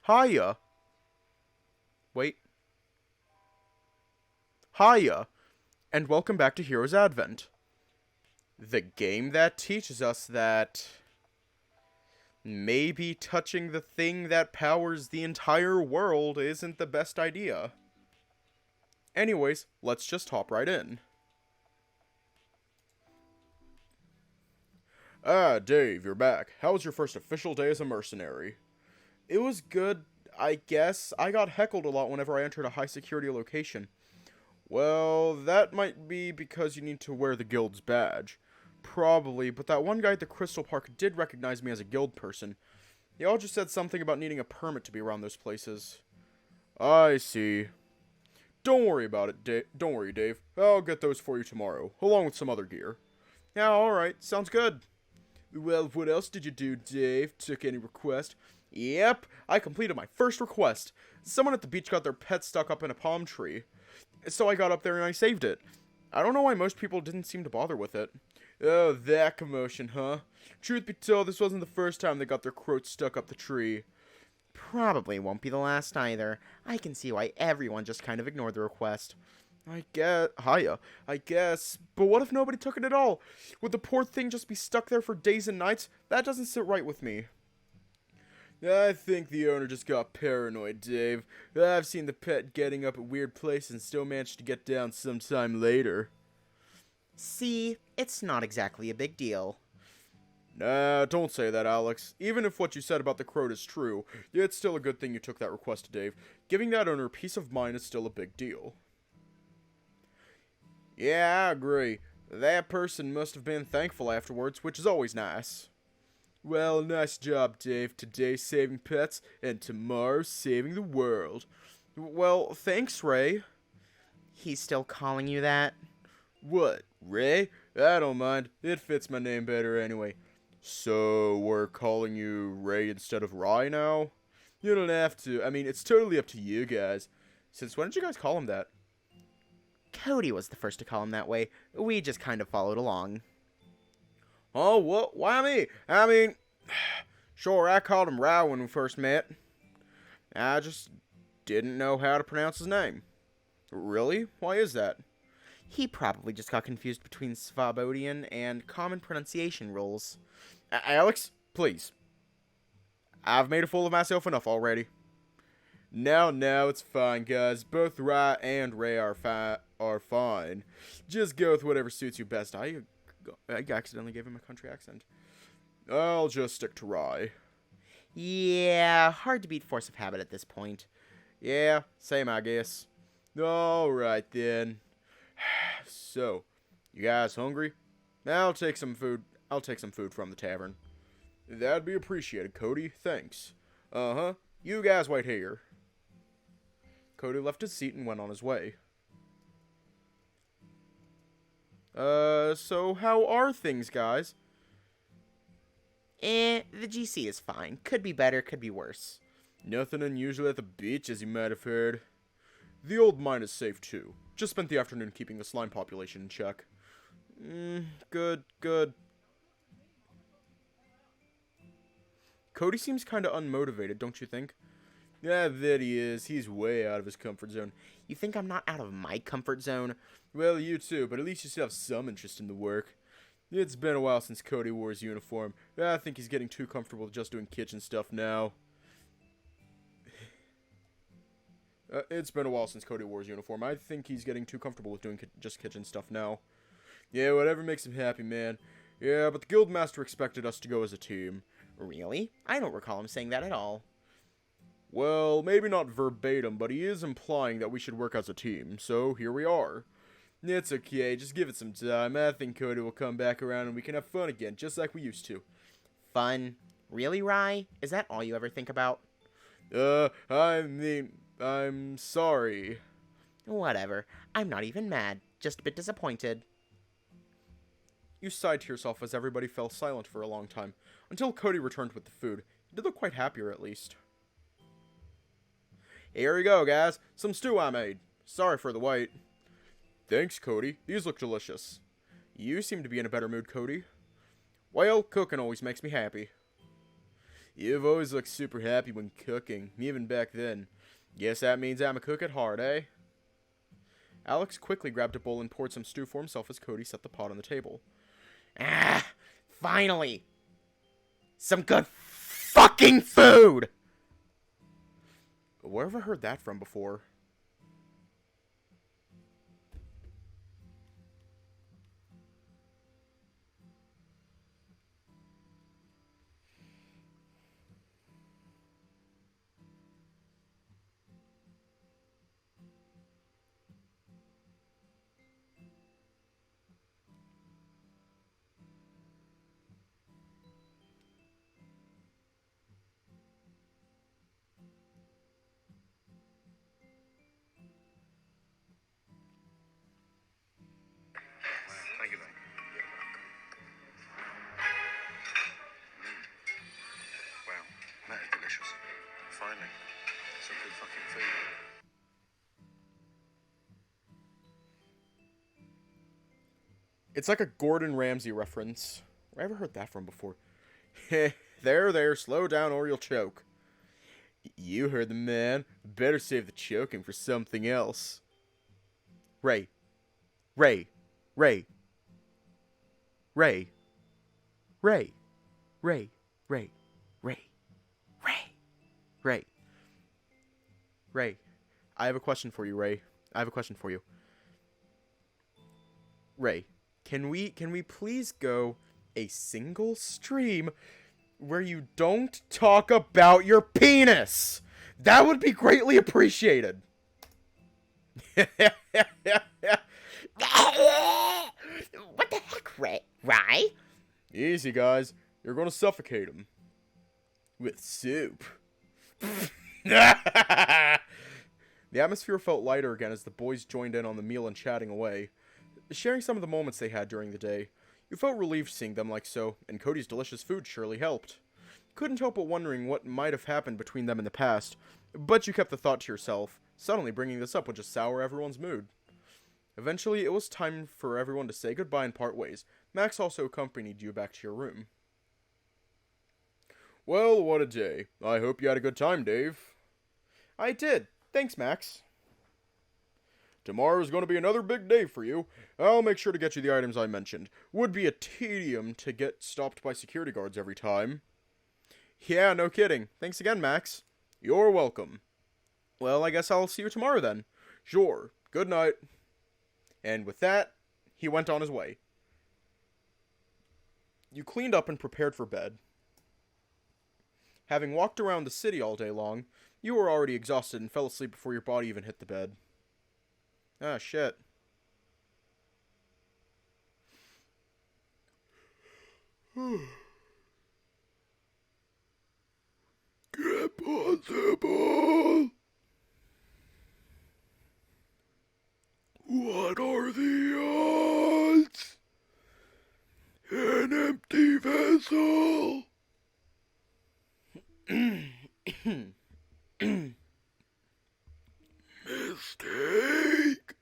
Hiya. Wait. Hiya. And welcome back to Heroes Advent. The game that teaches us that maybe touching the thing that powers the entire world isn't the best idea. Anyways, let's just hop right in. Ah, Dave, you're back. How was your first official day as a mercenary? It was good, I guess. I got heckled a lot whenever I entered a high security location. Well, that might be because you need to wear the guild's badge. Probably, but that one guy at the Crystal Park did recognize me as a guild person. They all just said something about needing a permit to be around those places. I see. Don't worry about it, Don't worry, Dave. I'll get those for you tomorrow, along with some other gear. Yeah, alright. Sounds good. Well, what else did you do, Dave? Took any request? Yep, I completed my first request. Someone at the beach got their pet stuck up in a palm tree. So I got up there and I saved it. I don't know why most people didn't seem to bother with it. Oh, that commotion, huh? Truth be told, this wasn't the first time they got their quote stuck up the tree. Probably won't be the last either. I can see why everyone just kind of ignored the request. I guess. But what if nobody took it at all? Would the poor thing just be stuck there for days and nights? That doesn't sit right with me. I think the owner just got paranoid, Dave. I've seen the pet getting up at weird places and still managed to get down sometime later. See, it's not exactly a big deal. Nah, don't say that, Alex. Even if what you said about the croat is true, it's still a good thing you took that request to Dave. Giving that owner peace of mind is still a big deal. Yeah, I agree. That person must have been thankful afterwards, which is always nice. Well, nice job, Dave. Today saving pets, and tomorrow saving the world. Well, thanks, Ray. He's still calling you that? What, Ray? I don't mind. It fits my name better anyway. So, we're calling you Ray instead of Rye now? You don't have to. I mean, it's totally up to you guys. Since when did you guys call him that? Cody was the first to call him that way. We just kind of followed along. Oh, what? Why me? I mean, sure, I called him Rye when we first met. I just didn't know how to pronounce his name. Really? Why is that? He probably just got confused between Svabodian and common pronunciation rules. Alex, please. I've made a fool of myself enough already. No, it's fine, guys. Both Rye and Ray are fine. Just go with whatever suits you best. I accidentally gave him a country accent. I'll just stick to Rye. Yeah, hard to beat force of habit at this point. Yeah, same I guess. Alright then. So, you guys hungry? I'll take some food from the tavern. That'd be appreciated, Cody. Thanks. Uh-huh. You guys wait here. Cody left his seat and went on his way. So how are things, guys? The GC is fine. Could be better, could be worse. Nothing unusual at the beach, as you might have heard. The old mine is safe, too. Just spent the afternoon keeping the slime population in check. Good. Cody seems kinda unmotivated, don't you think? Yeah, that he is. He's way out of his comfort zone. You think I'm not out of my comfort zone? Well, you too, but at least you still have some interest in the work. It's been a while since Cody wore his uniform. I think he's getting too comfortable with just doing kitchen stuff now. It's been a while since Cody wore his uniform. I think he's getting too comfortable with doing just kitchen stuff now. Yeah, whatever makes him happy, man. Yeah, but the guildmaster expected us to go as a team. Really? I don't recall him saying that at all. Well, maybe not verbatim, but he is implying that we should work as a team, so here we are. It's okay, just give it some time. I think Cody will come back around and we can have fun again, just like we used to. Fun? Really, Rye? Is that all you ever think about? I'm sorry. Whatever. I'm not even mad, just a bit disappointed. You sighed to yourself as everybody fell silent for a long time, until Cody returned with the food. He did look quite happier, at least. Here we go, guys. Some stew I made. Sorry for the wait. Thanks, Cody. These look delicious. You seem to be in a better mood, Cody. Well, cooking always makes me happy. You've always looked super happy when cooking, even back then. Guess that means I'm a cook at heart, eh? Alex quickly grabbed a bowl and poured some stew for himself as Cody set the pot on the table. Ah, finally! Some good fucking food! Where have I heard that from before? Thank you, mate. Wow, that is delicious. Finally, some good fucking food. It's like a Gordon Ramsay reference. Where have I heard that from before? There, slow down or you'll choke. You heard the man. Better save the choking for something else. Ray. Ray. Ray. Ray. Ray. Ray. Ray. Ray. Ray. Ray. Ray. I have a question for you, Ray. I have a question for you. Ray, can we please go a single stream where you don't talk about your penis? That would be greatly appreciated. What the heck, Rye? Easy, guys. You're gonna suffocate him. With soup. The atmosphere felt lighter again as the boys joined in on the meal and chatting away, sharing some of the moments they had during the day. You felt relieved seeing them like so, and Cody's delicious food surely helped. Couldn't help but wondering what might have happened between them in the past, but you kept the thought to yourself. Suddenly bringing this up would just sour everyone's mood. Eventually, it was time for everyone to say goodbye and part ways. Max also accompanied you back to your room. Well, what a day. I hope you had a good time, Dave. I did. Thanks, Max. Tomorrow's going to be another big day for you. I'll make sure to get you the items I mentioned. Would be a tedium to get stopped by security guards every time. Yeah, no kidding. Thanks again, Max. You're welcome. Well, I guess I'll see you tomorrow then. Sure. Good night. And with that, he went on his way. You cleaned up and prepared for bed. Having walked around the city all day long, you were already exhausted and fell asleep before your body even hit the bed. Ah, shit. Get possible. What are the odds? An empty vessel. Mistake.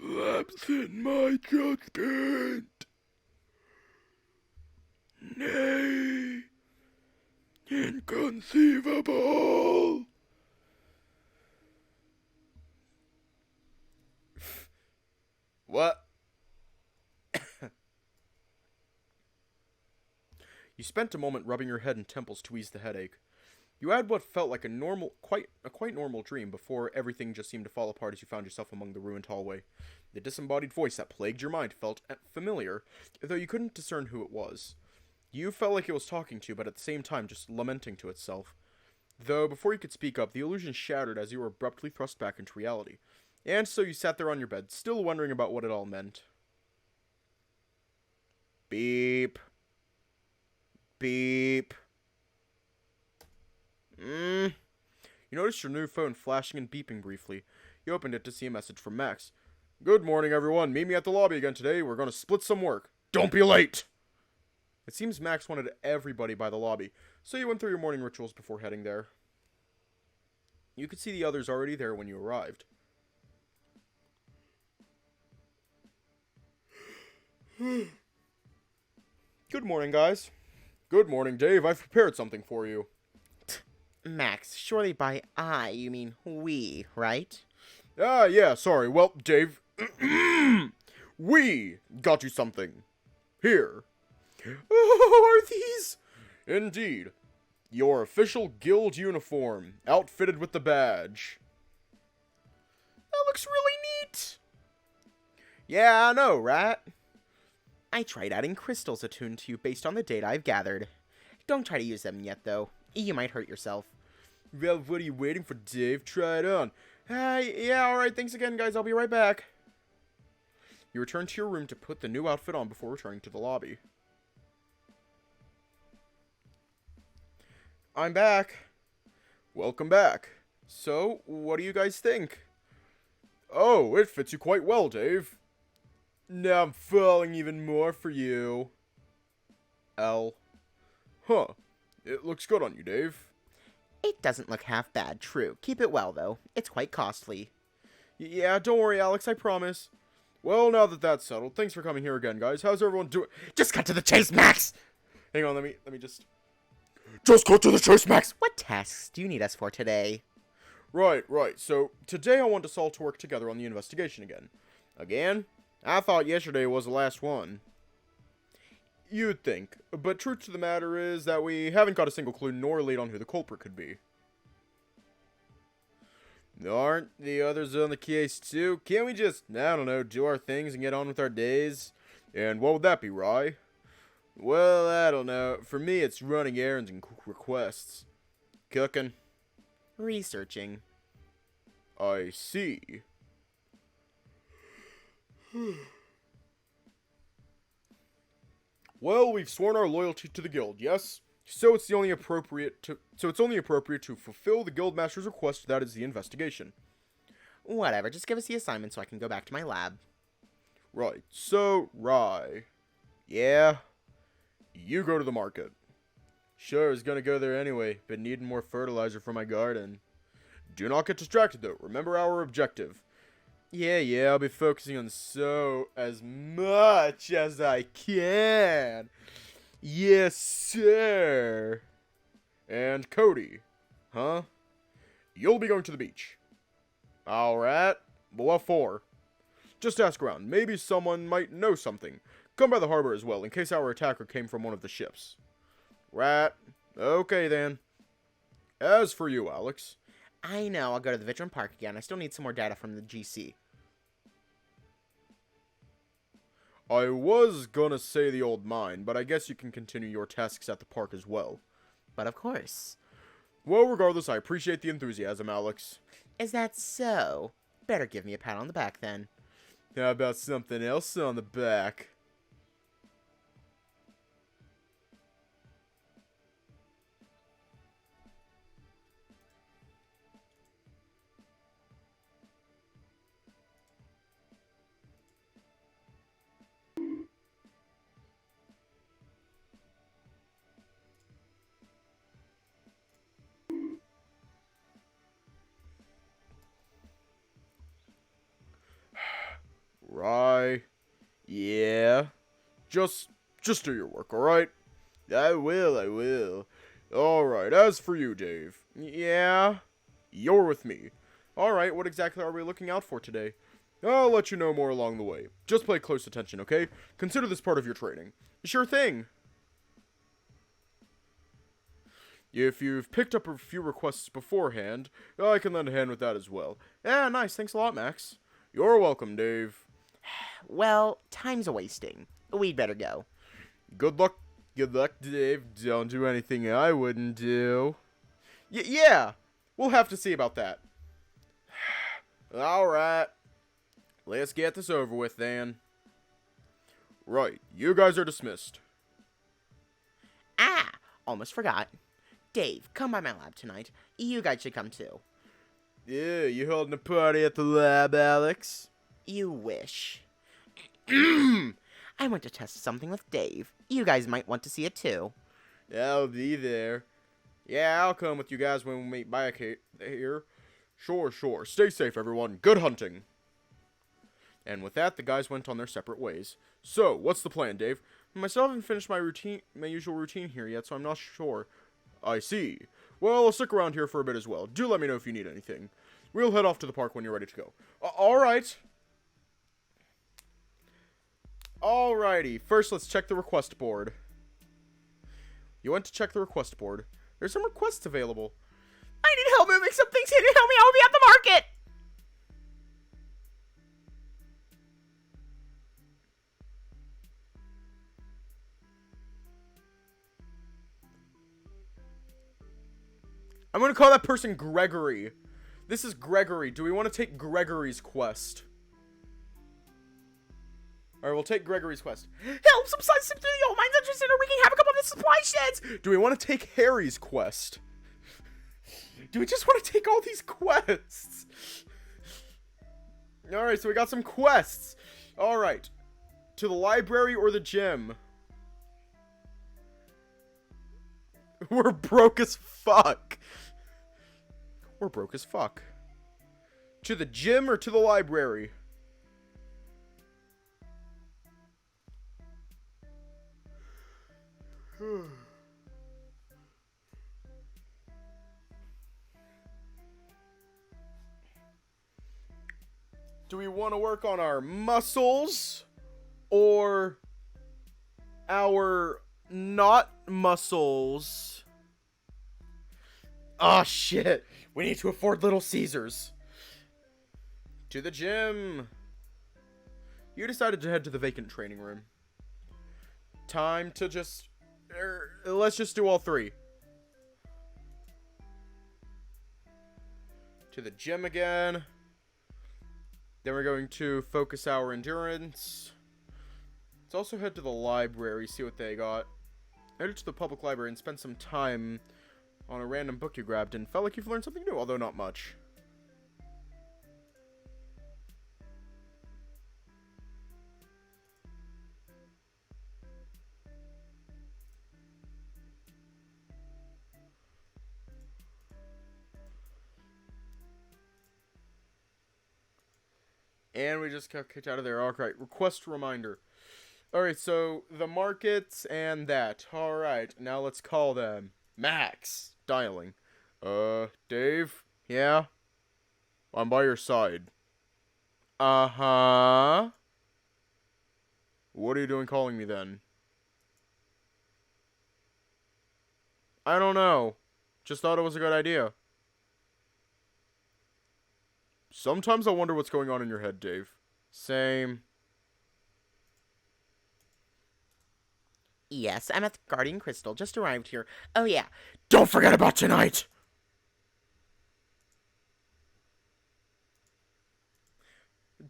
Lapse in my judgment. Nay. Inconceivable. What? You spent a moment rubbing your head and temples to ease the headache. You had what felt like a quite normal dream before everything just seemed to fall apart as you found yourself among the ruined hallway. The disembodied voice that plagued your mind felt familiar, though you couldn't discern who it was. You felt like it was talking to you, but at the same time just lamenting to itself. Though before you could speak up, the illusion shattered as you were abruptly thrust back into reality. And so you sat there on your bed, still wondering about what it all meant. Beep. Beep. You noticed your new phone flashing and beeping briefly. You opened it to see a message from Max. Good morning, everyone. Meet me at the lobby again today. We're going to split some work. Don't be late! It seems Max wanted everybody by the lobby, so you went through your morning rituals before heading there. You could see the others already there when you arrived. Good morning, guys. Good morning, Dave. I've prepared something for you. Max, surely by I you mean we, right? Ah, yeah, sorry. Well, Dave, we got you something. Here. Oh, are these? Indeed. Your official guild uniform, outfitted with the badge. That looks really neat. Yeah, I know, right? I tried adding crystals attuned to you based on the data I've gathered. Don't try to use them yet, though. You might hurt yourself. Well, what are you waiting for, Dave? Try it on. Yeah, alright, thanks again, guys. I'll be right back. You return to your room to put the new outfit on before returning to the lobby. I'm back. Welcome back. So, what do you guys think? Oh, it fits you quite well, Dave. Now I'm falling even more for you. L. Huh. It looks good on you, Dave. It doesn't look half bad, true. Keep it well, though. It's quite costly. Yeah, don't worry, Alex, I promise. Well, now that that's settled, thanks for coming here again, guys. How's everyone doing? Just cut to the chase, Max! Hang on, let me just cut to the chase, Max! What tasks do you need us for today? Right. So, today I want us all to work together on the investigation again. Again? I thought yesterday was the last one. You'd think, but truth to the matter is that we haven't got a single clue nor lead on who the culprit could be. Aren't the others on the case too? Can't we just, I don't know, do our things and get on with our days? And what would that be, Rye? Well, I don't know. For me, it's running errands and requests. Cooking. Researching. I see. Well, we've sworn our loyalty to the guild, yes? So it's only appropriate to fulfill the guildmaster's request, that is the investigation. Whatever, just give us the assignment so I can go back to my lab. Right. So, Rye. Yeah? You go to the market. Sure, I was gonna go there anyway, but needing more fertilizer for my garden. Do not get distracted though, remember our objective. Yeah, I'll be focusing on as much as I can. Yes, sir. And Cody. Huh? You'll be going to the beach. Alright. But what for? Just ask around. Maybe someone might know something. Come by the harbor as well, in case our attacker came from one of the ships. Right. Okay, then. As for you, Alex. I know, I'll go to the Vitrum Park again. I still need some more data from the GC. I was gonna say the old mine, but I guess you can continue your tasks at the park as well. But of course. Well, regardless, I appreciate the enthusiasm, Alex. Is that so? Better give me a pat on the back then. How about something else on the back? Right. Yeah. Just do your work, alright? I will. Alright, as for you, Dave. Yeah? You're with me. Alright, what exactly are we looking out for today? I'll let you know more along the way. Just pay close attention, okay? Consider this part of your training. Sure thing. If you've picked up a few requests beforehand, I can lend a hand with that as well. Yeah, nice. Thanks a lot, Max. You're welcome, Dave. Well, time's a-wasting. We'd better go. Good luck, Dave. Don't do anything I wouldn't do. Yeah, we'll have to see about that. Alright. Let's get this over with, then. Right, you guys are dismissed. Ah! Almost forgot. Dave, come by my lab tonight. You guys should come too. Yeah, you holding a party at the lab, Alex? You wish. I want to test something with Dave. You guys might want to see it too. I'll be there. Yeah, I'll come with you guys when we meet back here. Sure. Stay safe, everyone. Good hunting. And with that, the guys went on their separate ways. So, what's the plan, Dave? I still haven't finished my usual routine here yet, so I'm not sure. I see. Well, I'll stick around here for a bit as well. Do let me know if you need anything. We'll head off to the park when you're ready to go. Alright. Alrighty. First, let's check the request board. You went to check the request board. There's some requests available. I need help moving some things. Can you help me? I'll be at the market. I'm gonna call that person Gregory. This is Gregory. Do we want to take Gregory's quest? Alright, we'll take Gregory's quest. Help! Some signs slip through the old mines interested in wreaking havoc upon the supply sheds! Do we want to take Harry's quest? Do we just want to take all these quests? Alright, so we got some quests. Alright. To the library or the gym? We're broke as fuck. We're broke as fuck. To the gym or to the library? Do we want to work on our muscles or our not muscles? Oh shit. We need to afford Little Caesars. To the gym. You decided to head to the vacant training room. Time to just... let's just do all three. To the gym again. Then we're going to focus our endurance. Let's also head to the library, see what they got. Head to the public library and spend some time on a random book you grabbed and felt like you've learned something new, although not much. And we just got kicked out of there. Alright, request reminder. Alright, so the markets and that. Alright, now let's call them. Max. Dialing. Dave? Yeah? I'm by your side. Uh-huh. What are you doing calling me then? I don't know. Just thought it was a good idea. Sometimes I wonder what's going on in your head, Dave. Same. Yes, I'm at the Guardian Crystal. Just arrived here. Oh, yeah. Don't forget about tonight!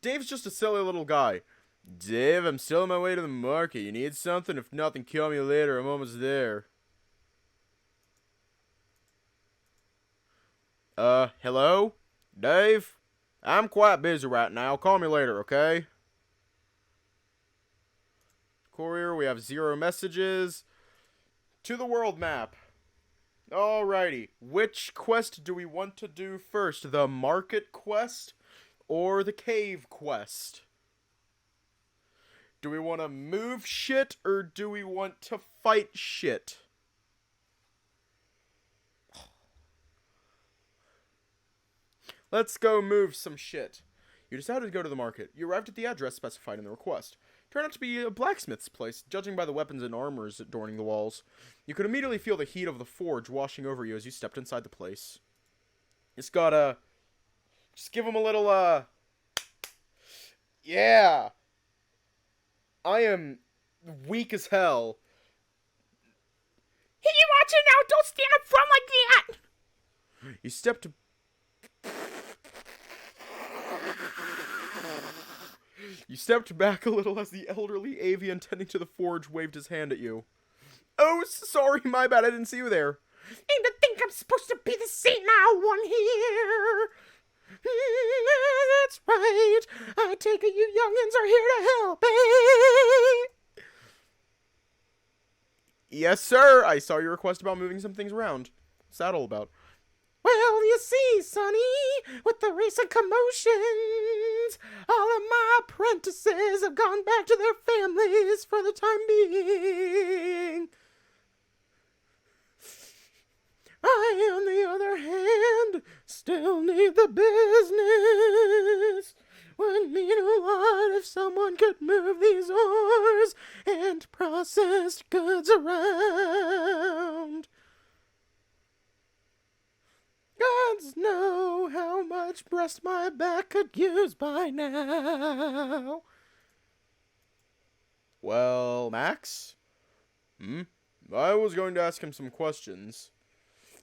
Dave's just a silly little guy. Dave, I'm still on my way to the market. You need something? If nothing, call me later. I'm almost there. Hello? Dave? I'm quite busy right now. Call me later, okay? Courier, we have 0 messages. To the world map. Alrighty. Which quest do we want to do first? The market quest or the cave quest? Do we want to move shit or do we want to fight shit? Let's go move some shit. You decided to go to the market. You arrived at the address specified in the request. Turned out to be a blacksmith's place, judging by the weapons and armors adorning the walls. You could immediately feel the heat of the forge washing over you as you stepped inside the place. Just gotta... just give him a little, yeah! I am weak as hell. Hey, you watch it now! Don't stand up front like that! You stepped... You stepped back a little as the elderly avian tending to the forge waved his hand at you. Oh, sorry, my bad, I didn't see you there. And to think I'm supposed to be the saint now, one here. That's right. I take it you youngins are here to help, eh? Yes, sir. I saw your request about moving some things around. What's that all about? Well, you see, Sonny, with the recent commotion, means all of my apprentices have gone back to their families for the time being. I, on the other hand, still need the business. Wouldn't mean a lot if someone could move these ores and processed goods around. Gods know how much rest my back could use by now. Well, Max? I was going to ask him some questions,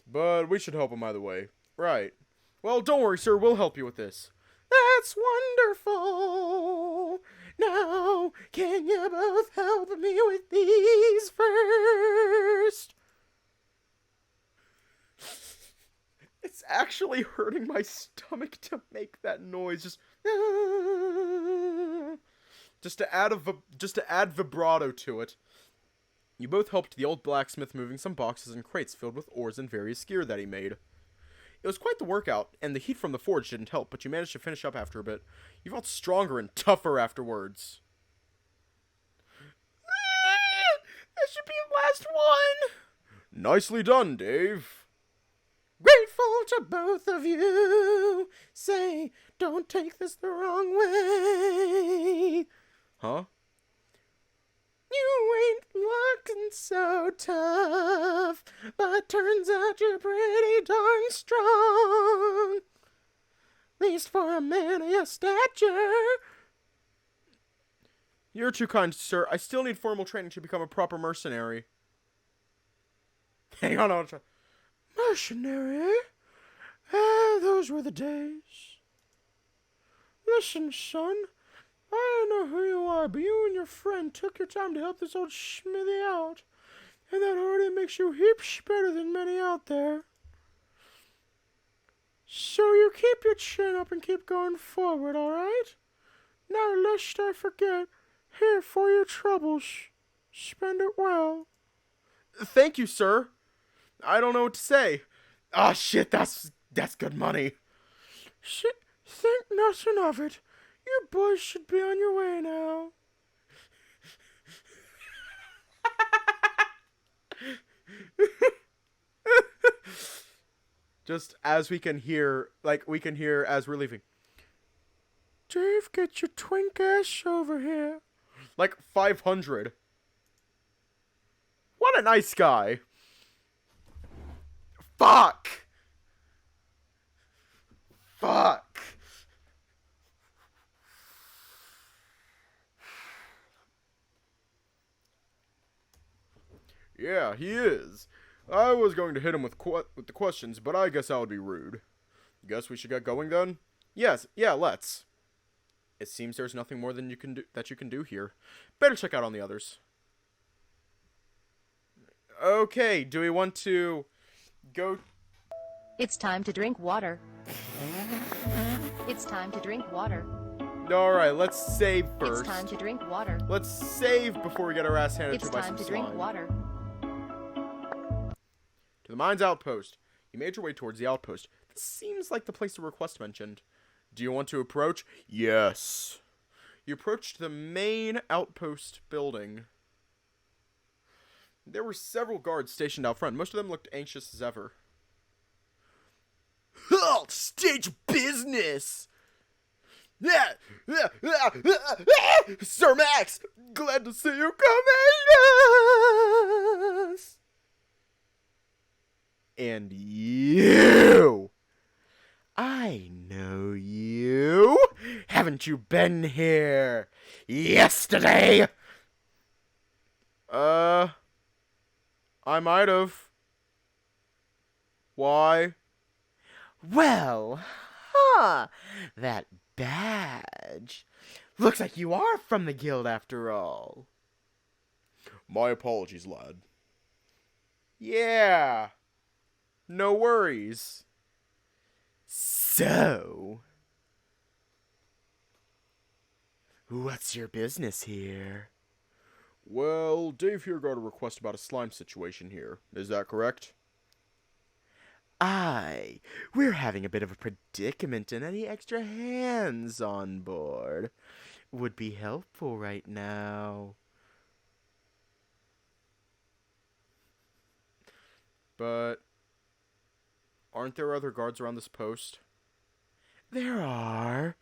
but we should help him either way. Right. Well, don't worry, sir. We'll help you with this. That's wonderful. Now, can you both help me with these first? It's actually hurting my stomach to make that noise. Just to add vibrato to it. You both helped the old blacksmith moving some boxes and crates filled with ores and various gear that he made. It was quite the workout, and the heat from the forge didn't help, but you managed to finish up after a bit. You felt stronger and tougher afterwards. This should be the last one. Nicely done, Dave. Grateful to both of you. Say, don't take this the wrong way. Huh? You ain't looking so tough, but turns out you're pretty darn strong. Least for a man of your stature. You're too kind, sir. I still need formal training to become a proper mercenary. Hang on, I'll try. Mercenary? Those were the days. Listen, son. I don't know who you are, but you and your friend took your time to help this old smithy out. And that already makes you heaps better than many out there. So you keep your chin up and keep going forward, alright? Now, lest I forget, here for your troubles. Spend it well. Thank you, sir. I don't know what to say. Ah, shit, that's good money. Think nothing of it. You boys should be on your way now. Just as we can hear as we're leaving. Dave, get your twink ass over here. Like 500. What a nice guy. Fuck. Yeah, he is. I was going to hit him with the questions, but I guess that would be rude. Guess we should get going then? Yes, yeah, let's. It seems there's nothing more than you can do here. Better check out on the others. Okay, do we want to go? It's time to drink water. It's time to drink water. Alright, let's save first. It's time to drink water. Let's save before we get our ass handed It's to by some time to drink slime. water. To the mine's outpost. You made your way towards the outpost. This seems like the place the request mentioned. Do you want to approach? Yes. You approached the main outpost building. There were several guards stationed out front. Most of them looked anxious as ever. Halt! Stage business! Sir Max! Glad to see you come in! Yes! And you! I know you! Haven't you been here yesterday? I might have. Why? Well, that badge. Looks like you are from the guild after all. My apologies, lad. Yeah. No worries. So, what's your business here? Well, Dave here got a request about a slime situation here. Is that correct? Aye, we're having a bit of a predicament, and any extra hands on board would be helpful right now. But aren't there other guards around this post? There are,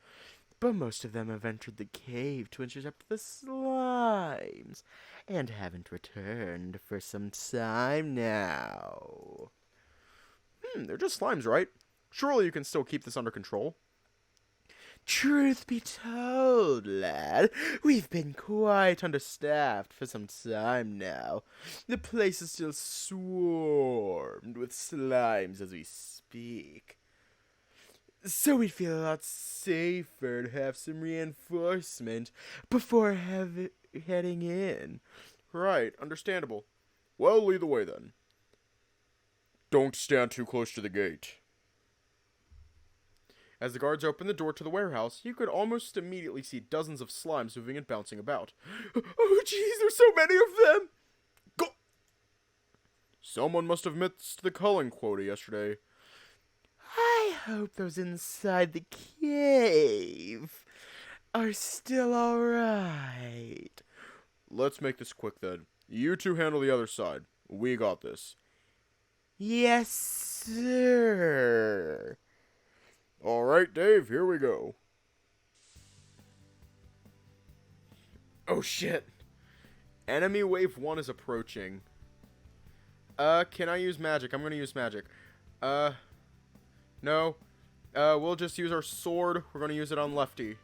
but most of them have entered the cave to intercept the slimes, and haven't returned for some time now. They're just slimes, right? Surely you can still keep this under control. Truth be told, lad, we've been quite understaffed for some time now. The place is still swarmed with slimes as we speak. So we'd feel a lot safer to have some reinforcement before heading in. Right, understandable. Well, lead the way then. Don't stand too close to the gate. As the guards opened the door to the warehouse, you could almost immediately see dozens of slimes moving and bouncing about. Oh jeez, there's so many of them! Go! Someone must have missed the culling quota yesterday. I hope those inside the cave are still alright. Let's make this quick then. You two handle the other side. We got this. Yes, sir. Alright, Dave, here we go. Oh shit. Enemy wave 1 is approaching. Can I use magic? I'm gonna use magic. No. We'll just use our sword. We're gonna use it on Lefty.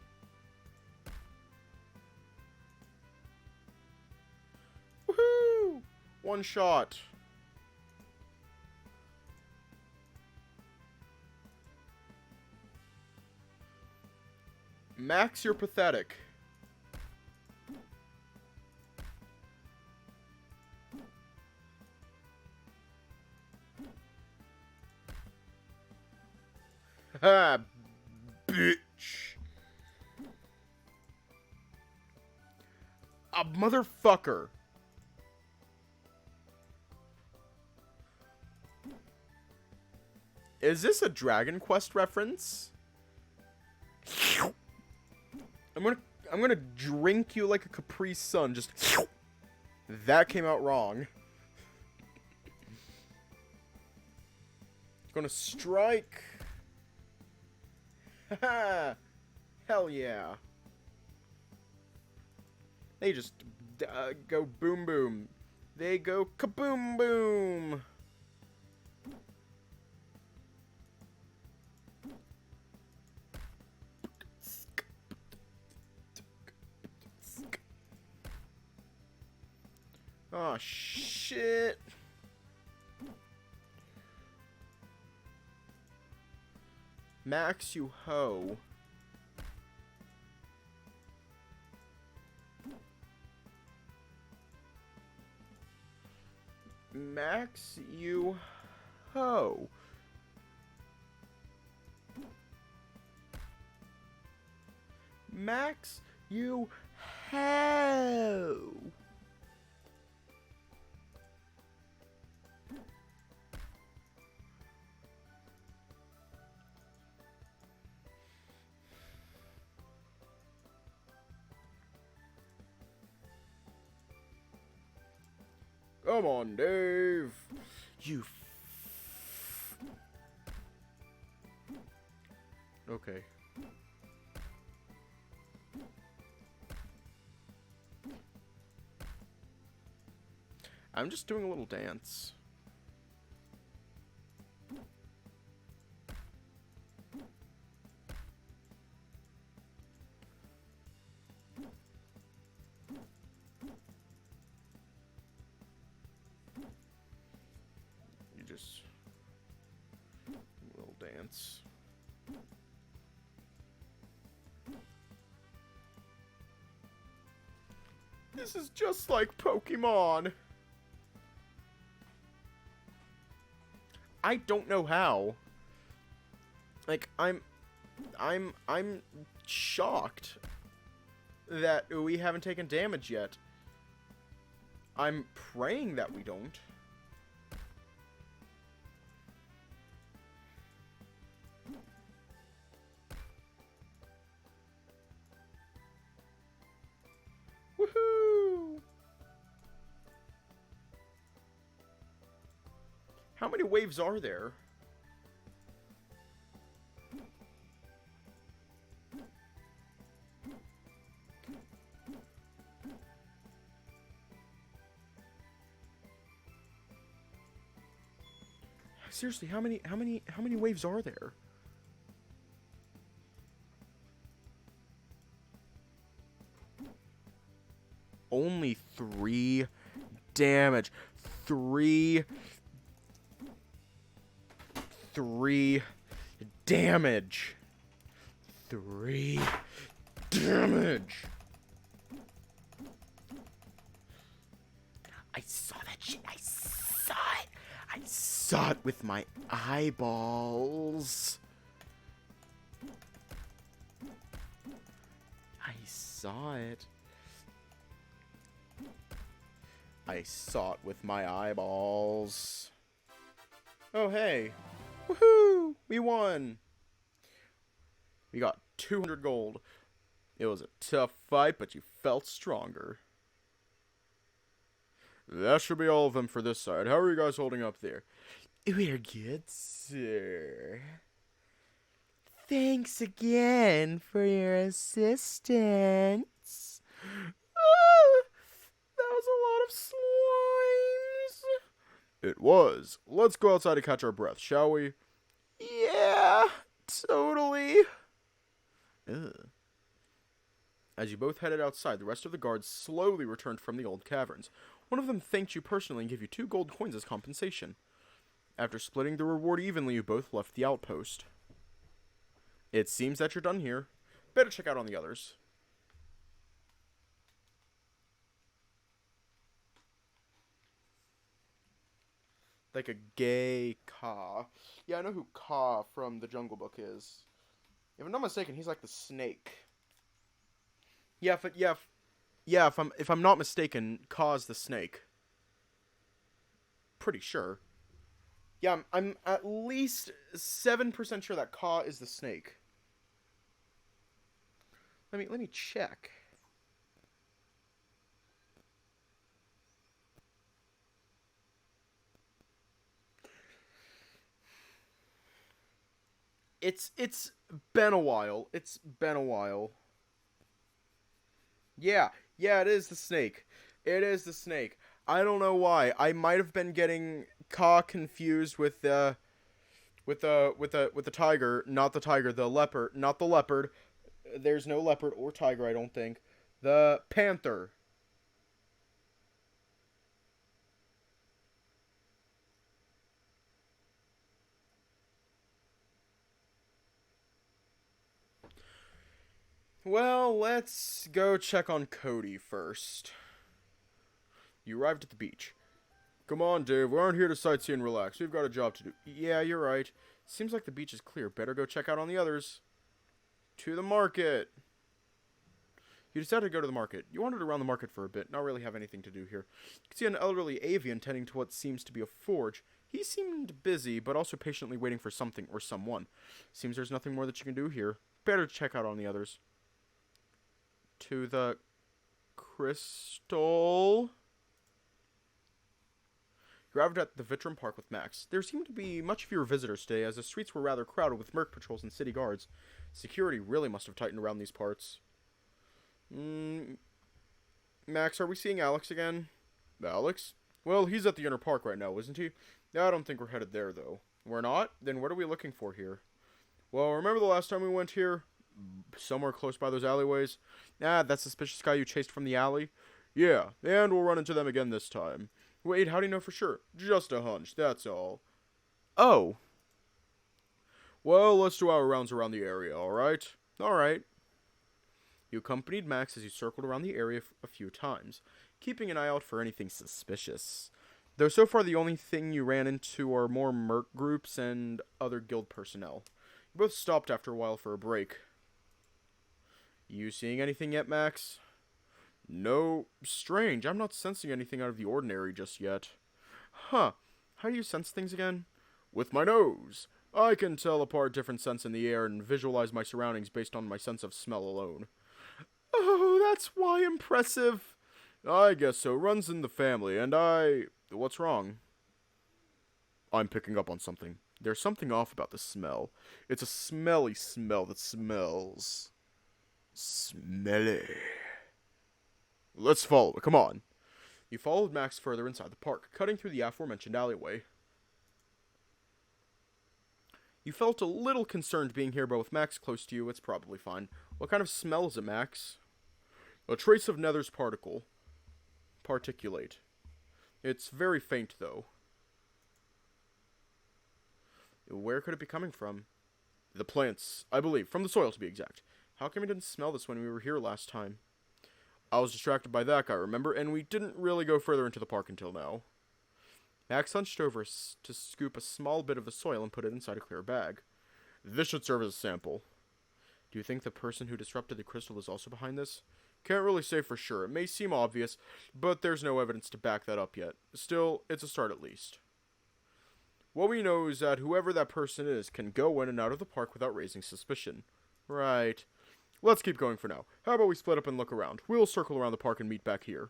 Woohoo! One shot. Max, you're pathetic. Ha, bitch. A motherfucker. Is this a Dragon Quest reference? I'm gonna drink you like a Capri Sun. Just that came out wrong. Gonna strike. Haha. Hell yeah. They just go boom boom. They go kaboom boom. Oh shit. Max, you hoe. Max, you hoe. Max, you hoe. Come on, Dave. You Okay. I'm just doing a little dance. You just a little dance. This is just like Pokemon. I don't know how. Like, I'm shocked that we haven't taken damage yet. I'm praying that we don't. How many waves are there? Seriously, how many waves are there? Only 3 damage. 3 damage. 3 damage. I saw that shit. I saw it. I saw it with my eyeballs. I saw it. I saw it with my eyeballs. Oh, hey. Woohoo! We won! We got 200 gold. It was a tough fight, but you felt stronger. That should be all of them for this side. How are you guys holding up there? We're good, sir. Thanks again for your assistance. That was a lot of slimes. It was. Let's go outside to catch our breath, shall we? Yeah, totally. Ugh. As you both headed outside, the rest of the guards slowly returned from the old caverns. One of them thanked you personally and gave you 2 gold coins as compensation. After splitting the reward evenly, you both left the outpost. It seems that you're done here. Better check out on the others. Like a gay Ka. Yeah, I know who Ka from the Jungle Book is. If I'm not mistaken, he's like the snake. If I'm not mistaken, Ka's the snake. Pretty sure. Yeah, I'm at least 7% sure that Ka is the snake. Let me check. It's been a while. It's been a while. Yeah, it is the snake. It is the snake. I don't know why. I might have been getting Ka confused with the tiger, not the tiger, the leopard, not the leopard. There's no leopard or tiger, I don't think. The panther. Well, let's go check on Cody first. You arrived at the beach. Come on, Dave. We aren't here to sightsee and relax. We've got a job to do. Yeah, you're right. Seems like the beach is clear. Better go check out on the others. To the market. You decided to go to the market. You wandered around the market for a bit. Not really have anything to do here. You can see an elderly avian tending to what seems to be a forge. He seemed busy, but also patiently waiting for something or someone. Seems there's nothing more that you can do here. Better check out on the others. To the crystal. You arrived at the Vitrum Park with Max. There seemed to be much fewer visitors today, as the streets were rather crowded with merc patrols and city guards. Security really must have tightened around these parts. Max, are we seeing Alex again? Alex? Well, he's at the inner park right now, isn't he? I don't think we're headed there, though. We're not? Then what are we looking for here? Well, remember the last time we went here? Somewhere close by those alleyways? That suspicious guy you chased from the alley? Yeah, and we'll run into them again this time. Wait, how do you know for sure? Just a hunch, that's all. Oh. Well, let's do our rounds around the area, alright? Alright. You accompanied Max as you circled around the area a few times, keeping an eye out for anything suspicious. Though so far the only thing you ran into are more merc groups and other guild personnel. You both stopped after a while for a break. You seeing anything yet, Max? No. Strange. I'm not sensing anything out of the ordinary just yet. Huh. How do you sense things again? With my nose. I can tell apart different scents in the air and visualize my surroundings based on my sense of smell alone. Oh, that's why impressive. I guess so. Runs in the family, and What's wrong? I'm picking up on something. There's something off about the smell. It's a smelly smell that smells smelly. Let's follow it. Come on. You followed Max further inside the park, cutting through the aforementioned alleyway. You felt a little concerned being here, but with Max close to you, it's probably fine. What kind of smell is it, Max? A trace of Nether's particulate. It's very faint, though. Where could it be coming from? The plants, I believe, from the soil to be exact. How come we didn't smell this when we were here last time? I was distracted by that guy, remember, and we didn't really go further into the park until now. Max hunched over to scoop a small bit of the soil and put it inside a clear bag. This should serve as a sample. Do you think the person who disrupted the crystal is also behind this? Can't really say for sure. It may seem obvious, but there's no evidence to back that up yet. Still, it's a start at least. What we know is that whoever that person is can go in and out of the park without raising suspicion. Right. Let's keep going for now. How about we split up and look around? We'll circle around the park and meet back here.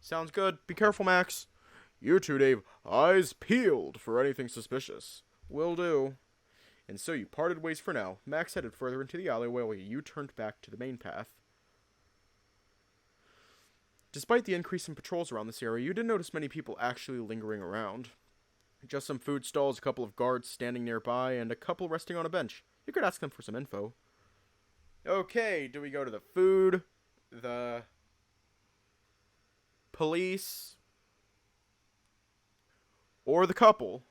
Sounds good. Be careful, Max. You too, Dave. Eyes peeled for anything suspicious. Will do. And so you parted ways for now. Max headed further into the alleyway while you turned back to the main path. Despite the increase in patrols around this area, you didn't notice many people actually lingering around. Just some food stalls, a couple of guards standing nearby, and a couple resting on a bench. You could ask them for some info. Okay, do we go to the food, the police, or the couple?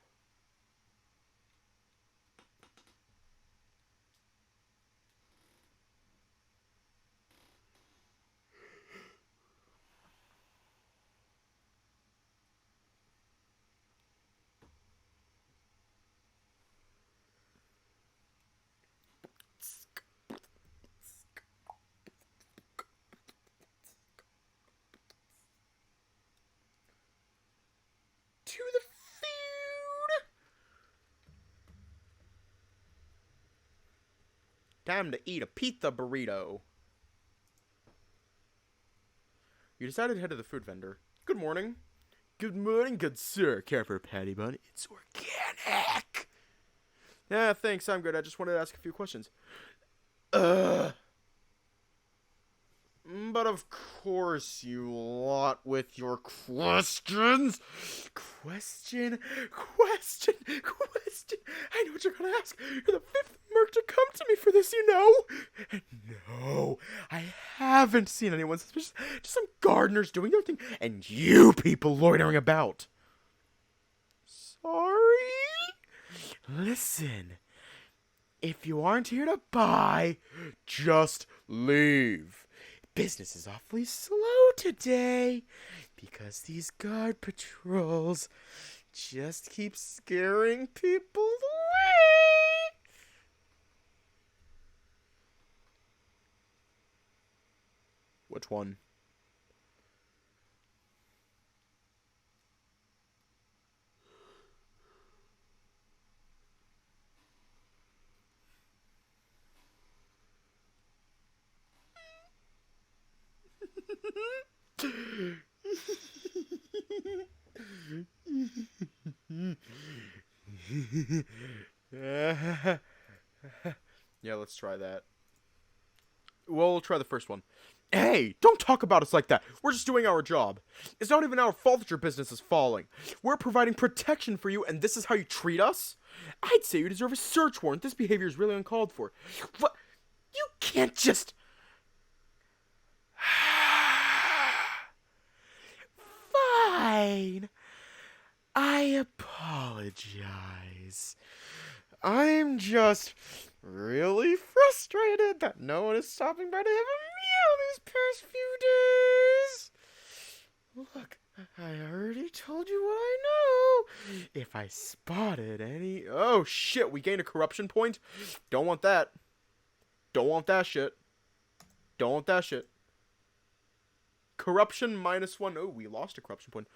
To the food. Time to eat a pizza burrito. You decided to head to the food vendor. Good morning. Good morning, good sir. Care for a patty bun? It's organic. Yeah, thanks. I'm good. I just wanted to ask a few questions. But of course you lot with your questions. Question. I know what you're gonna ask. You're the fifth merc to come to me for this, you know. And no, I haven't seen anyone suspicious. Just some gardeners doing their thing, and you people loitering about. Sorry? Listen. If you aren't here to buy, just leave. Business is awfully slow today because these guard patrols just keep scaring people away. Which one? Yeah, let's try that. We'll try the first one. Hey, don't talk about us like that. We're just doing our job. It's not even our fault that your business is falling. We're providing protection for you, and this is how you treat us? I'd say you deserve a search warrant. This behavior is really uncalled for. What? You can't just... Fine. I apologize. I'm just really frustrated that no one is stopping by to have a meal these past few days. Look, I already told you what I know. If I spotted any... Oh, shit, we gained a corruption point? Don't want that. Don't want that shit. Don't want that shit. Corruption -1. Oh, we lost a corruption point.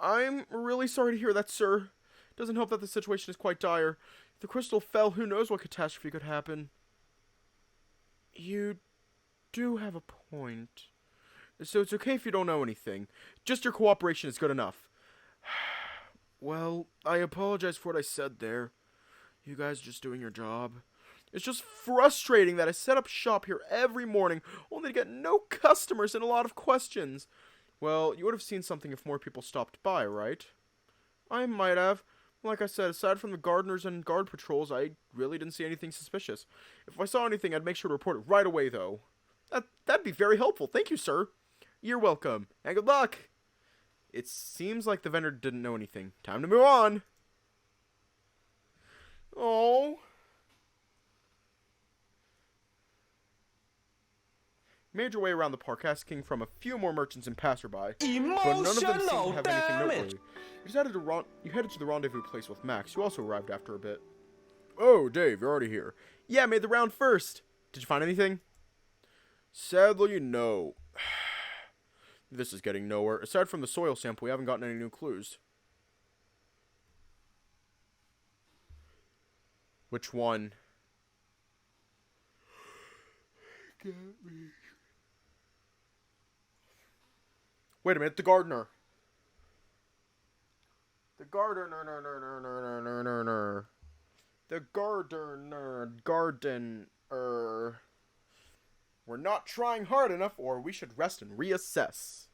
I'm really sorry to hear that, sir. Doesn't help that the situation is quite dire. If the crystal fell, who knows what catastrophe could happen. You do have a point. So it's okay if you don't know anything. Just your cooperation is good enough. Well, I apologize for what I said there. You guys are just doing your job. It's just frustrating that I set up shop here every morning only to get no customers and a lot of questions. Well, you would have seen something if more people stopped by, right? I might have. Like I said, aside from the gardeners and guard patrols, I really didn't see anything suspicious. If I saw anything, I'd make sure to report it right away, though. That'd be very helpful. Thank you, sir. You're welcome. And good luck. It seems like the vendor didn't know anything. Time to move on. Oh. Made your way around the park, asking from a few more merchants and passerby, but none of them seemed to have anything noteworthy. You headed to the rendezvous place with Max, who also arrived after a bit. Oh, Dave, you're already here. Yeah, made the round first. Did you find anything? Sadly, no. This is getting nowhere. Aside from the soil sample, we haven't gotten any new clues. Which one? Get me. Wait a minute, the gardener. The gardener. The gardener. We're not trying hard enough, or we should rest and reassess.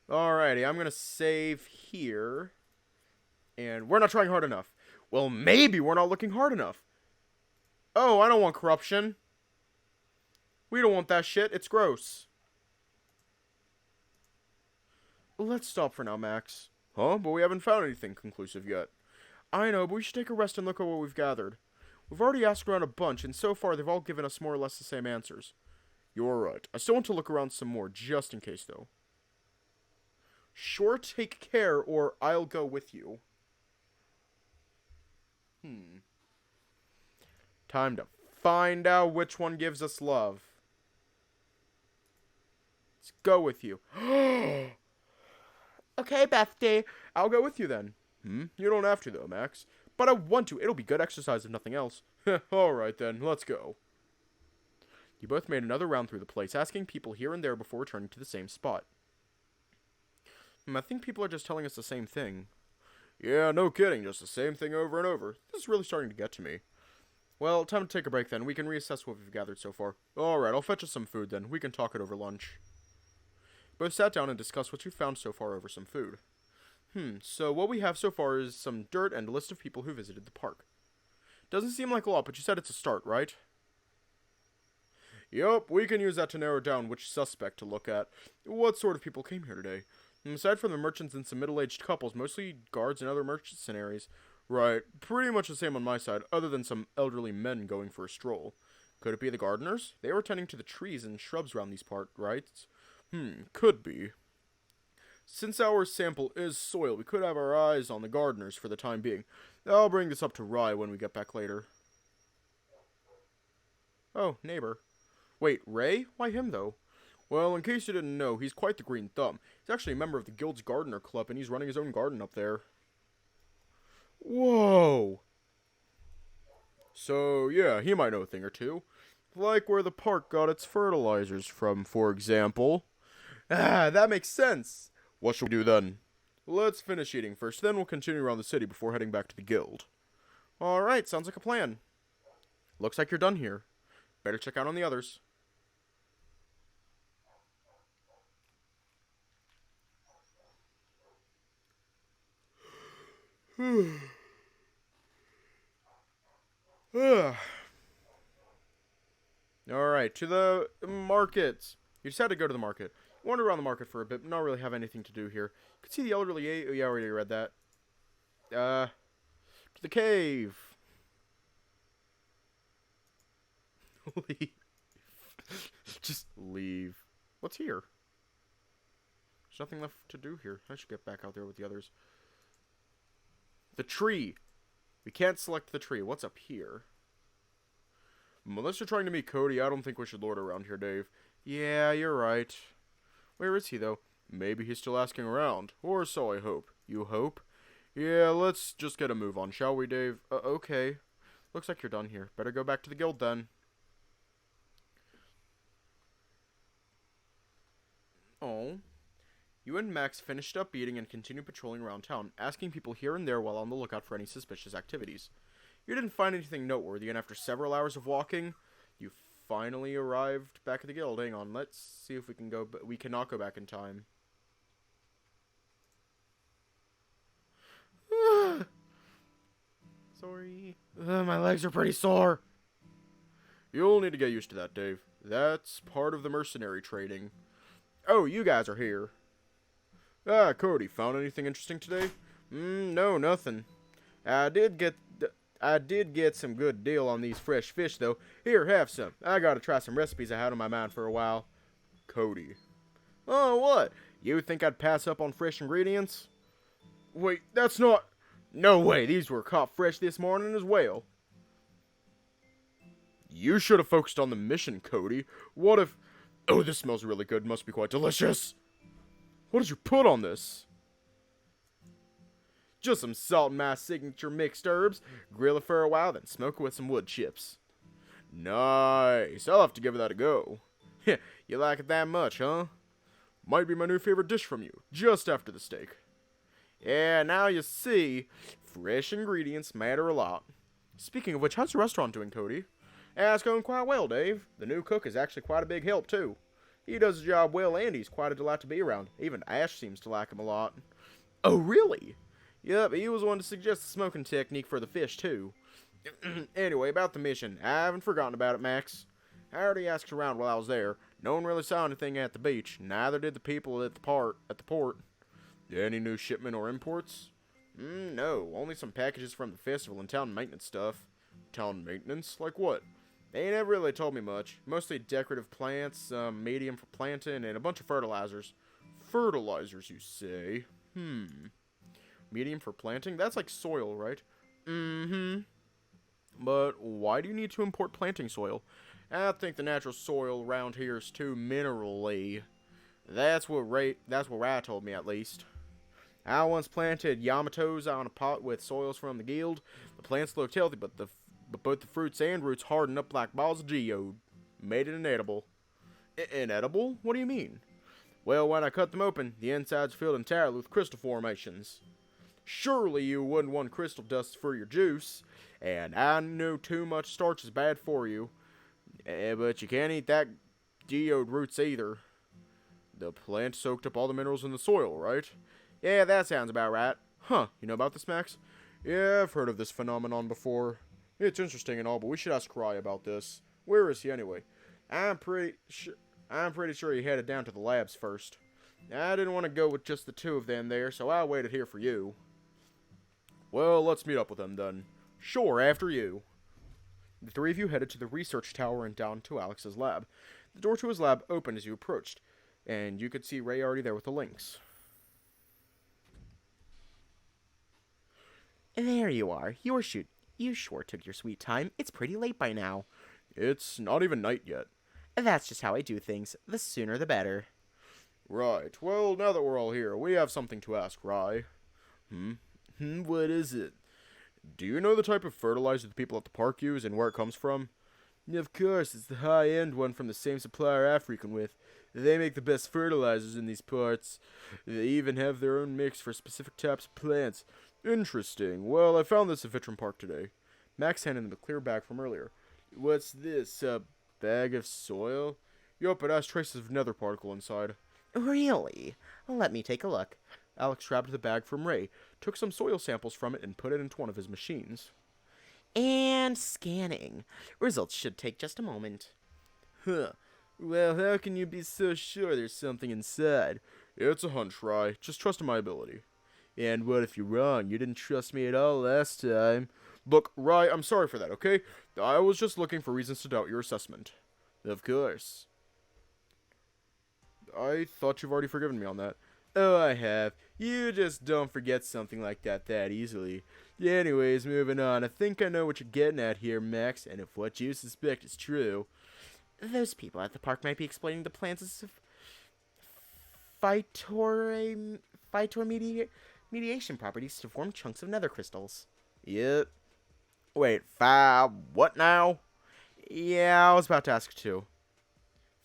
Alrighty, I'm gonna save here. And we're not trying hard enough. Well, maybe we're not looking hard enough. Oh, I don't want corruption. We don't want that shit. It's gross. Let's stop for now, Max. Huh? But we haven't found anything conclusive yet. I know, but we should take a rest and look at what we've gathered. We've already asked around a bunch, and so far they've all given us more or less the same answers. You're right. I still want to look around some more, just in case, though. Sure, take care, or I'll go with you. Time to find out which one gives us love. Let's go with you. Okay, Bethany. I'll go with you then. You don't have to, though, Max. But I want to. It'll be good exercise if nothing else. Alright then, let's go. You both made another round through the place, asking people here and there before returning to the same spot. I think people are just telling us the same thing. Yeah, no kidding, just the same thing over and over. This is really starting to get to me. Well, time to take a break then. We can reassess what we've gathered so far. Alright, I'll fetch us some food then. We can talk it over lunch. Both sat down and discussed what you found so far over some food. So what we have so far is some dirt and a list of people who visited the park. Doesn't seem like a lot, but you said it's a start, right? Yup, we can use that to narrow down which suspect to look at. What sort of people came here today? Aside from the merchants and some middle-aged couples, mostly guards and other mercenaries. Right, pretty much the same on my side, other than some elderly men going for a stroll. Could it be the gardeners? They were tending to the trees and shrubs around these parts, right? Could be. Since our sample is soil, we could have our eyes on the gardeners for the time being. I'll bring this up to Rye when we get back later. Oh, neighbor. Wait, Ray? Why him, though? Well, in case you didn't know, he's quite the green thumb. He's actually a member of the guild's gardener club, and he's running his own garden up there. Whoa! So, yeah, he might know a thing or two. Like where the park got its fertilizers from, for example. Ah, that makes sense. What should we do then? Let's finish eating first, then we'll continue around the city before heading back to the guild. Alright, sounds like a plan. Looks like you're done here. Better check out on the others. Alright, to the markets. You decided to go to the market. Wander around the market for a bit, but not really have anything to do here. You can see the elderly... Oh, yeah, I already read that. To the cave. Leave. Just leave. What's here? There's nothing left to do here. I should get back out there with the others. The tree. We can't select the tree. What's up here? Unless you're trying to meet Cody, I don't think we should lord around here, Dave. Yeah, you're right. Where is he, though? Maybe he's still asking around. Or so I hope. You hope? Yeah, let's just get a move on, shall we, Dave? Okay. Looks like you're done here. Better go back to the guild, then. Oh. You and Max finished up eating and continued patrolling around town, asking people here and there while on the lookout for any suspicious activities. You didn't find anything noteworthy, and after several hours of walking, you finally arrived back at the guild. Hang on, let's see if we can go, but we cannot go back in time. Sorry. My legs are pretty sore. You'll need to get used to that, Dave. That's part of the mercenary trading. Oh, you guys are here. Ah, Cody, found anything interesting today? No, nothing. I did get some good deal on these fresh fish, though. Here, have some. I gotta try some recipes I had on my mind for a while. Cody. Oh, what? You think I'd pass up on fresh ingredients? Wait, that's not... No way, these were caught fresh this morning as well. You should have focused on the mission, Cody. What if... Oh, this smells really good. Must be quite delicious. What did you put on this? Just some salt and my signature mixed herbs. Grill it for a while, then smoke it with some wood chips. Nice. I'll have to give that a go. You like it that much, huh? Might be my new favorite dish from you, just after the steak. Yeah, now you see, fresh ingredients matter a lot. Speaking of which, how's the restaurant doing, Cody? Yeah, it's going quite well, Dave. The new cook is actually quite a big help, too. He does the job well, and he's quite a delight to be around. Even Ash seems to like him a lot. Oh, really? Yep, he was the one to suggest the smoking technique for the fish, too. Anyway, about the mission. I haven't forgotten about it, Max. I already asked around while I was there. No one really saw anything at the beach. Neither did the people at the port. Any new shipment or imports? No, only some packages from the festival and town maintenance stuff. Town maintenance? Like what? They never really told me much. Mostly decorative plants, medium for planting, and a bunch of fertilizers. Fertilizers, you say? Medium for planting? That's like soil, right? But why do you need to import planting soil? I think the natural soil around here is too mineral-y. That's what Ray told me, at least. I once planted Yamatos on a pot with soils from the guild. The plants looked healthy, but both the fruits and roots hardened up like balls of geode. Made it inedible. Inedible? What do you mean? Well, when I cut them open, the insides filled entirely with crystal formations. Surely you wouldn't want crystal dust for your juice, and I know too much starch is bad for you. But you can't eat that geode roots either. The plant soaked up all the minerals in the soil, right? Yeah, that sounds about right. Huh, you know about this, Max? Yeah, I've heard of this phenomenon before. It's interesting and all, but we should ask Rye about this. Where is he anyway? I'm pretty sure he headed down to the labs first. I didn't want to go with just the two of them there, so I waited here for you. Well, let's meet up with them then. Sure, after you. The three of you headed to the research tower and down to Alex's lab. The door to his lab opened as you approached, and you could see Ray already there with the links. There you are. You sure took your sweet time. It's pretty late by now. It's not even night yet. That's just how I do things. The sooner the better. Right. Well, now that we're all here, we have something to ask Rye. What is it? Do you know the type of fertilizer the people at the park use and where it comes from? Of course, it's the high-end one from the same supplier I frequent with. They make the best fertilizers in these parts. They even have their own mix for specific types of plants. Interesting. Well, I found this at Vitrum Park today. Max handed him the clear bag from earlier. What's this, a bag of soil? Yup, it has traces of nether particle inside. Really? Let me take a look. Alex grabbed the bag from Ray, took some soil samples from it, and put it into one of his machines. And scanning. Results should take just a moment. Huh. Well, how can you be so sure there's something inside? It's a hunch, Rye. Just trust in my ability. And what if you're wrong? You didn't trust me at all last time. Look, Rye, I'm sorry for that, okay? I was just looking for reasons to doubt your assessment. Of course. I thought you've already forgiven me on that. Oh, I have. You just don't forget something like that easily. Anyways, moving on. I think I know what you're getting at here, Max, and if what you suspect is true... Those people at the park might be explaining the plants' mediation properties to form chunks of nether crystals. Yep. Wait, what now? Yeah, I was about to ask too.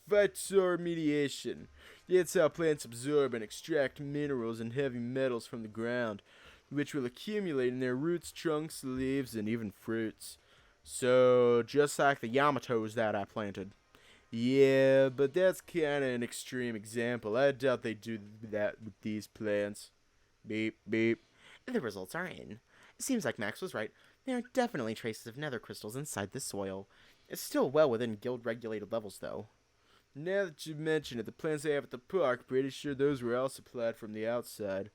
Phytor mediation. It's how plants absorb and extract minerals and heavy metals from the ground, which will accumulate in their roots, trunks, leaves, and even fruits. So, just like the Yamatos that I planted. Yeah, but that's kinda an extreme example. I doubt they do that with these plants. Beep, beep. The results are in. It seems like Max was right. There are definitely traces of nether crystals inside the soil. It's still well within guild-regulated levels, though. Now that you mention it, the plants they have at the park, pretty sure those were all supplied from the outside.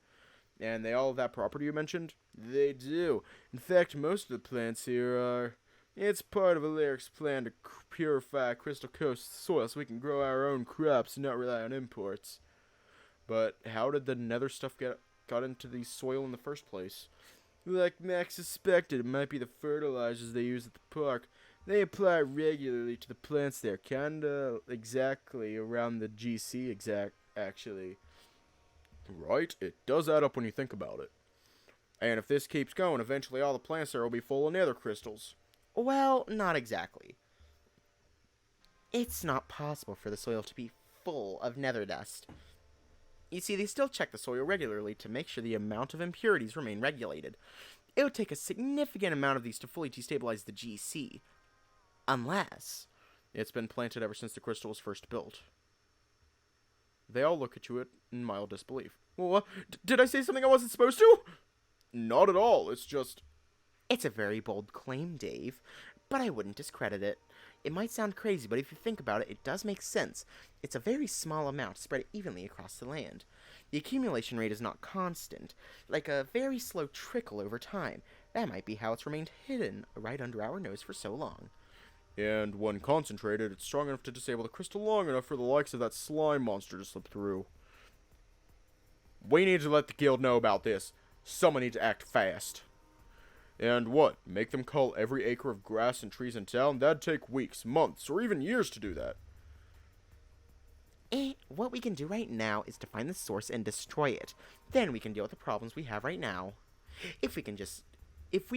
And they all have that property you mentioned? They do. In fact, most of the plants here are... It's part of Alaric's plan to purify Crystal Coast soil so we can grow our own crops and not rely on imports. But how did the nether stuff got into the soil in the first place? Like Max suspected, it might be the fertilizers they use at the park. They apply regularly to the plants there, kinda exactly around the GC actually. Right, it does add up when you think about it. And if this keeps going, eventually all the plants there will be full of nether crystals. Well, not exactly. It's not possible for the soil to be full of nether dust. You see, they still check the soil regularly to make sure the amount of impurities remain regulated. It would take a significant amount of these to fully destabilize the GC. Unless it's been planted ever since the crystal was first built. They all look at you in mild disbelief. Well, did I say something I wasn't supposed to? Not at all, it's just... It's a very bold claim, Dave, but I wouldn't discredit it. It might sound crazy, but if you think about it, it does make sense. It's a very small amount spread evenly across the land. The accumulation rate is not constant, like a very slow trickle over time. That might be how it's remained hidden right under our nose for so long. And when concentrated, it's strong enough to disable the crystal long enough for the likes of that slime monster to slip through. We need to let the guild know about this. Someone needs to act fast. And what? Make them cull every acre of grass and trees in town? That'd take weeks, months, or even years to do that. What we can do right now is to find the source and destroy it. Then we can deal with the problems we have right now. If we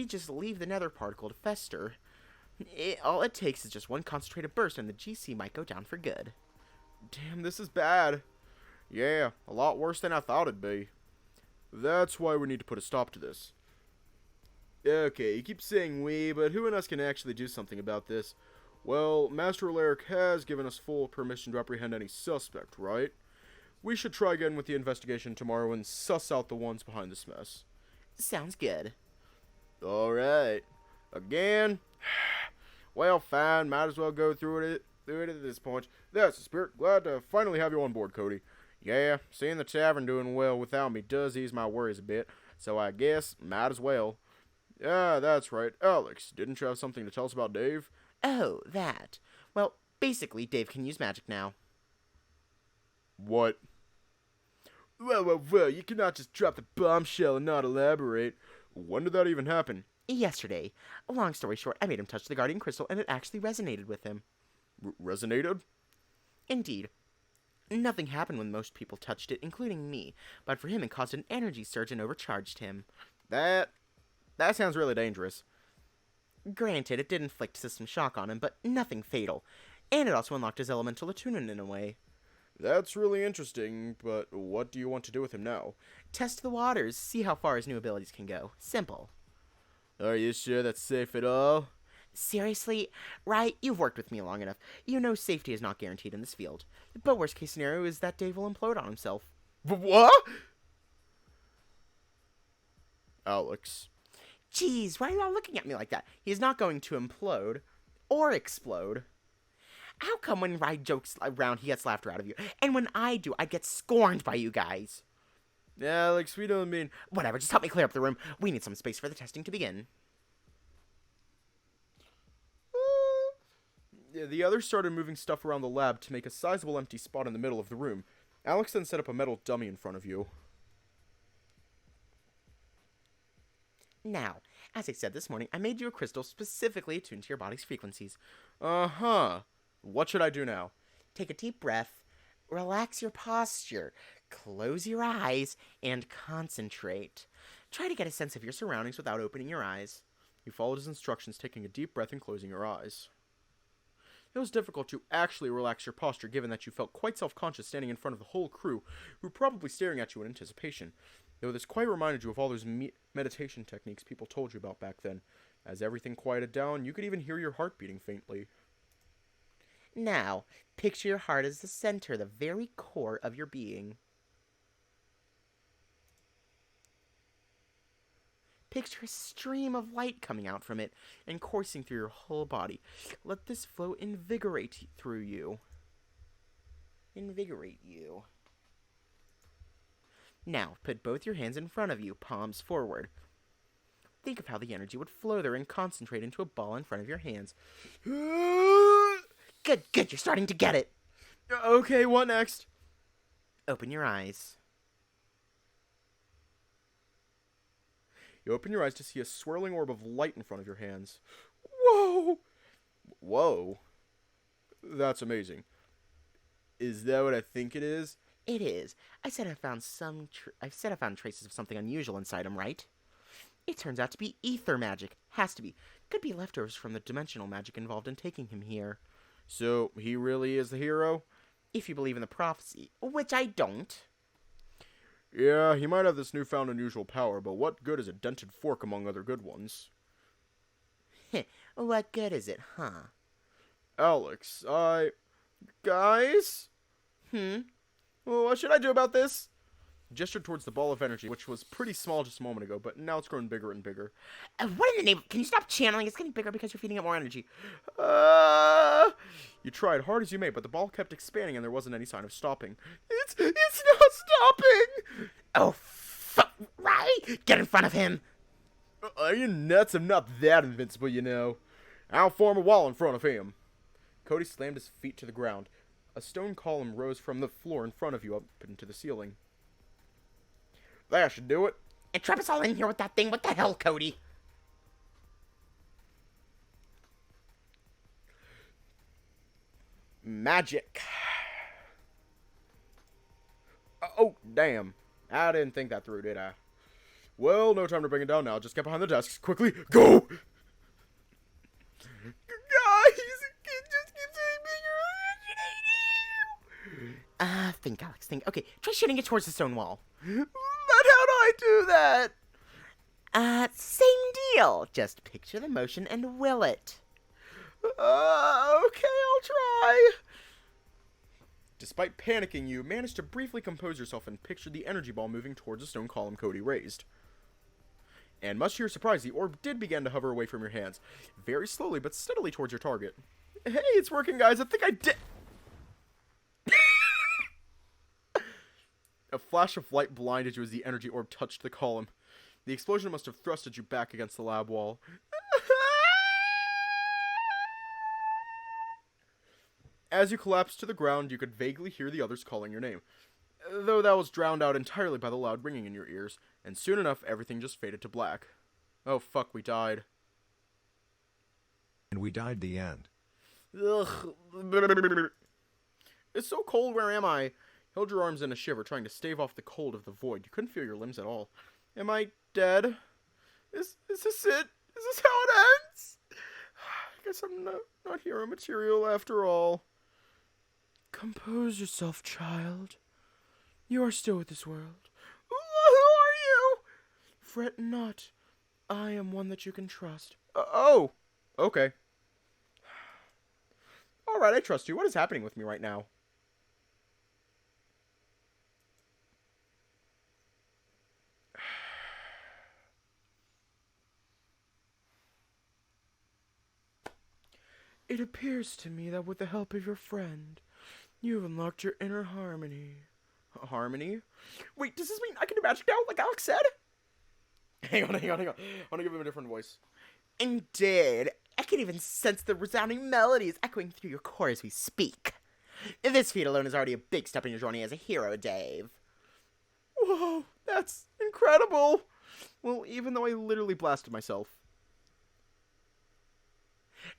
just leave the nether particle to fester, all it takes is just one concentrated burst and the GC might go down for good. Damn, this is bad. Yeah, a lot worse than I thought it'd be. That's why we need to put a stop to this. Okay, you keep saying we, but who in us can actually do something about this? Well, Master Alaric has given us full permission to apprehend any suspect, right? We should try again with the investigation tomorrow and suss out the ones behind this mess. Sounds good. Alright. Again? Well, fine, might as well go through it at this point. That's the spirit. Glad to finally have you on board, Cody. Yeah, seeing the tavern doing well without me does ease my worries a bit, so I guess might as well. Yeah, that's right. Alex, didn't you have something to tell us about Dave? Oh, that. Well, basically, Dave can use magic now. What? Well, you cannot just drop the bombshell and not elaborate. When did that even happen? Yesterday. Long story short, I made him touch the guardian crystal, and it actually resonated with him. Resonated? Indeed. Nothing happened when most people touched it, including me, but for him it caused an energy surge and overcharged him. That sounds really dangerous. Granted, it did inflict system shock on him, but nothing fatal. And it also unlocked his elemental attunement in a way. That's really interesting, but what do you want to do with him now? Test the waters, see how far his new abilities can go. Simple. Are you sure that's safe at all? Seriously? Right, you've worked with me long enough. You know safety is not guaranteed in this field. But worst case scenario is that Dave will implode on himself. What? Alex. Jeez, why are you all looking at me like that? He's not going to implode. Or explode. How come when Ride jokes around, he gets laughter out of you? And when I do, I get scorned by you guys. Alex, we don't mean... Whatever, just help me clear up the room. We need some space for the testing to begin. The others started moving stuff around the lab to make a sizable empty spot in the middle of the room. Alex then set up a metal dummy in front of you. Now, as I said this morning, I made you a crystal specifically attuned to your body's frequencies. Uh-huh. What should I do now? Take a deep breath, relax your posture, close your eyes, and concentrate. Try to get a sense of your surroundings without opening your eyes. You followed his instructions, taking a deep breath and closing your eyes. It was difficult to actually relax your posture given that you felt quite self-conscious standing in front of the whole crew, who were probably staring at you in anticipation. Though this quite reminded you of all those meditation techniques people told you about back then. As everything quieted down, you could even hear your heart beating faintly. Now, picture your heart as the center, the very core of your being. Picture a stream of light coming out from it and coursing through your whole body. Let this flow invigorate through you. Invigorate you. Now, put both your hands in front of you, palms forward. Think of how the energy would flow there and concentrate into a ball in front of your hands. Good, you're starting to get it. Okay, what next? Open your eyes. You open your eyes to see a swirling orb of light in front of your hands. Whoa! Whoa. That's amazing. Is that what I think it is? It is. I said I found traces of something unusual inside him, right? It turns out to be ether magic. Has to be. Could be leftovers from the dimensional magic involved in taking him here. So, he really is the hero? If you believe in the prophecy, which I don't. Yeah, he might have this newfound unusual power, but what good is a dented fork among other good ones? What good is it, huh? Alex, Guys? Well, what should I do about this? He gestured towards the ball of energy, which was pretty small just a moment ago, but now it's grown bigger and bigger. What in the name? Can you stop channeling? It's getting bigger because you're feeding it more energy. You tried hard as you may, but the ball kept expanding and there wasn't any sign of stopping. It's not stopping! Oh, right! Get in front of him! Are you nuts? I'm not that invincible, you know. I'll form a wall in front of him. Cody slammed his feet to the ground. A stone column rose from the floor in front of you up into the ceiling. That should do it. And trap us all in here with that thing. What the hell, Cody? Magic. Oh, damn. I didn't think that through, did I? Well, no time to bring it down now. Just get behind the desks. Quickly, go! Guys, it just keeps getting bigger. Think, Alex, think. Okay, try shooting it towards the stone wall. But how do I do that? Same deal. Just picture the motion and will it. Okay, I'll try. Despite panicking, you managed to briefly compose yourself and picture the energy ball moving towards the stone column Cody raised. And much to your surprise, the orb did begin to hover away from your hands, very slowly but steadily towards your target. Hey, it's working, guys. I think I did. A flash of light blinded you as the energy orb touched the column. The explosion must have thrusted you back against the lab wall. As you collapsed to the ground, you could vaguely hear the others calling your name, though that was drowned out entirely by the loud ringing in your ears, and soon enough everything just faded to black. Oh fuck, we died. And we died the end. Ugh. It's so cold, where am I? Held your arms in a shiver, trying to stave off the cold of the void. You couldn't feel your limbs at all. Am I dead? Is this it? Is this how it ends? I guess I'm not hero material after all. Compose yourself, child. You are still with this world. Who are you? Fret not. I am one that you can trust. Oh, okay. Alright, I trust you. What is happening with me right now? It appears to me that with the help of your friend, you've unlocked your inner harmony. Harmony? Wait, does this mean I can do magic now, like Alex said? Hang on. I want to give him a different voice. Indeed. I can even sense the resounding melodies echoing through your core as we speak. This feat alone is already a big step in your journey as a hero, Dave. Whoa, that's incredible. Well, even though I literally blasted myself.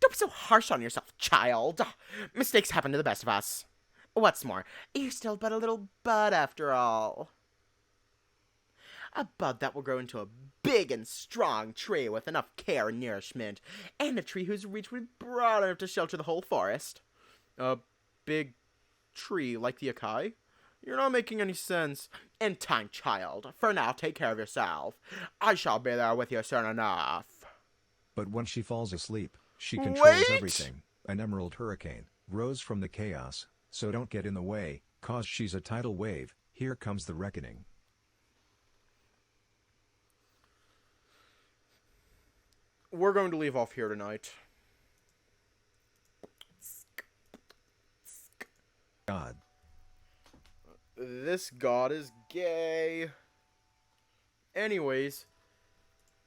Don't be so harsh on yourself, child. Mistakes happen to the best of us. What's more, you're still but a little bud after all. A bud that will grow into a big and strong tree with enough care and nourishment, and a tree whose reach would be broad enough to shelter the whole forest. A big tree like the Akai? You're not making any sense. In time, child. For now, take care of yourself. I shall be there with you soon enough. But when she falls asleep, she controls Wait! everything. An emerald hurricane rose from the chaos, so don't get in the way, cause she's a tidal wave. Here comes the reckoning. We're going to leave off here tonight. God. This god is gay. Anyways,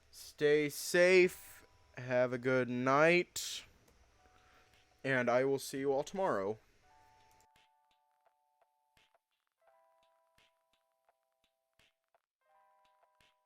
stay safe, have a good night, and I will see you all tomorrow.